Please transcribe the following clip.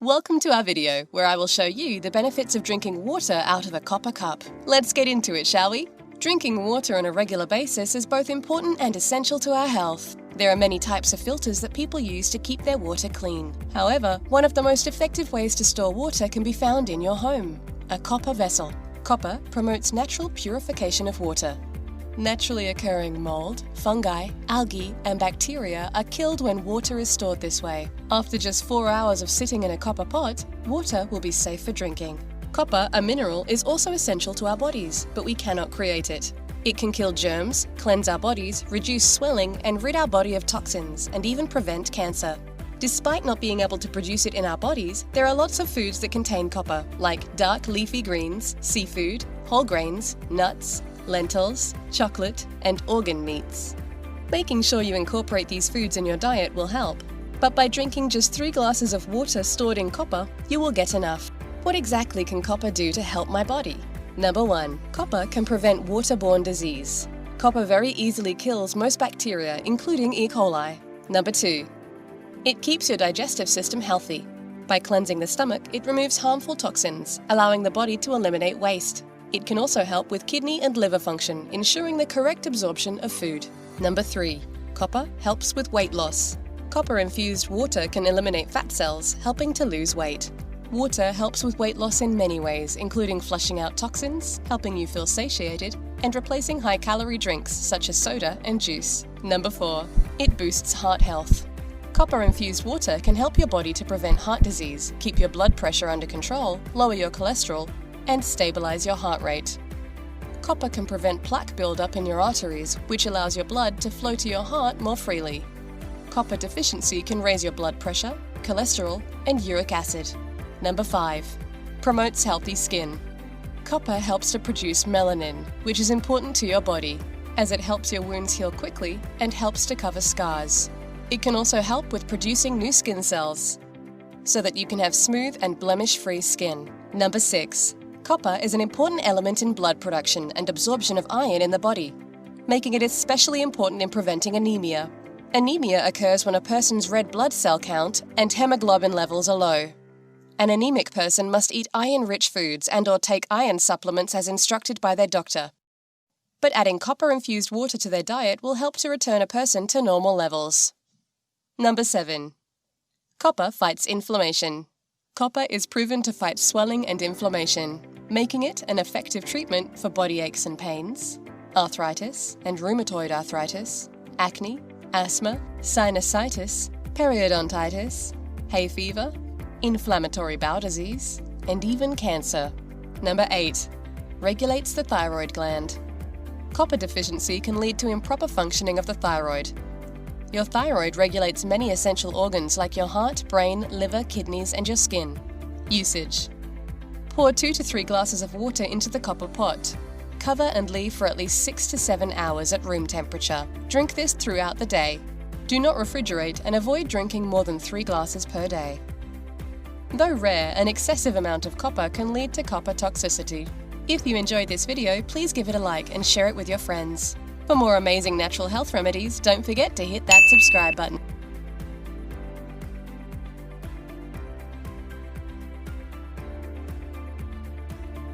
Welcome to our video, where I will show you the benefits of drinking water out of a copper cup. Let's get into it, shall we? Drinking water on a regular basis is both important and essential to our health. There are many types of filters that people use to keep their water clean. However, one of the most effective ways to store water can be found in your home: a copper vessel. Copper promotes natural purification of water. Naturally occurring mold, fungi, algae, and bacteria are killed when water is stored this way. After just 4 hours of sitting in a copper pot, water will be safe for drinking. Copper, a mineral, is also essential to our bodies, but we cannot create it. It can kill germs, cleanse our bodies, reduce swelling, and rid our body of toxins, and even prevent cancer. Despite not being able to produce it in our bodies, there are lots of foods that contain copper, like dark leafy greens, seafood, whole grains, nuts, lentils, chocolate, and organ meats. Making sure you incorporate these foods in your diet will help, but by drinking just 3 glasses of water stored in copper, you will get enough. What exactly can copper do to help my body? Number 1. Copper can prevent waterborne disease. Copper very easily kills most bacteria, including E. coli. Number 2. It keeps your digestive system healthy. By cleansing the stomach, it removes harmful toxins, allowing the body to eliminate waste. It can also help with kidney and liver function, ensuring the correct absorption of food. Number 3. Copper helps with weight loss. Copper-infused water can eliminate fat cells, helping to lose weight. Water helps with weight loss in many ways, including flushing out toxins, helping you feel satiated, and replacing high-calorie drinks such as soda and juice. Number 4. It boosts heart health. Copper-infused water can help your body to prevent heart disease, keep your blood pressure under control, lower your cholesterol, and stabilize your heart rate. Copper can prevent plaque buildup in your arteries, which allows your blood to flow to your heart more freely. Copper deficiency can raise your blood pressure, cholesterol, and uric acid. Number 5. Promotes healthy skin. Copper helps to produce melanin, which is important to your body, as it helps your wounds heal quickly and helps to cover scars. It can also help with producing new skin cells, so that you can have smooth and blemish-free skin. Number 6. Copper is an important element in blood production and absorption of iron in the body, making it especially important in preventing anemia. Anemia occurs when a person's red blood cell count and hemoglobin levels are low. An anemic person must eat iron-rich foods and/or take iron supplements as instructed by their doctor. But adding copper-infused water to their diet will help to return a person to normal levels. Number 7. Copper fights inflammation. Copper is proven to fight swelling and inflammation, making it an effective treatment for body aches and pains, arthritis and rheumatoid arthritis, acne, asthma, sinusitis, periodontitis, hay fever, inflammatory bowel disease, and even cancer. Number 8. Regulates the thyroid gland. Copper deficiency can lead to improper functioning of the thyroid. Your thyroid regulates many essential organs like your heart, brain, liver, kidneys, and your skin. Usage. Pour 2 to 3 glasses of water into the copper pot. Cover and leave for at least 6 to 7 hours at room temperature. Drink this throughout the day. Do not refrigerate and avoid drinking more than 3 glasses per day. Though rare, an excessive amount of copper can lead to copper toxicity. If you enjoyed this video, please give it a like and share it with your friends. For more amazing natural health remedies, don't forget to hit that subscribe button.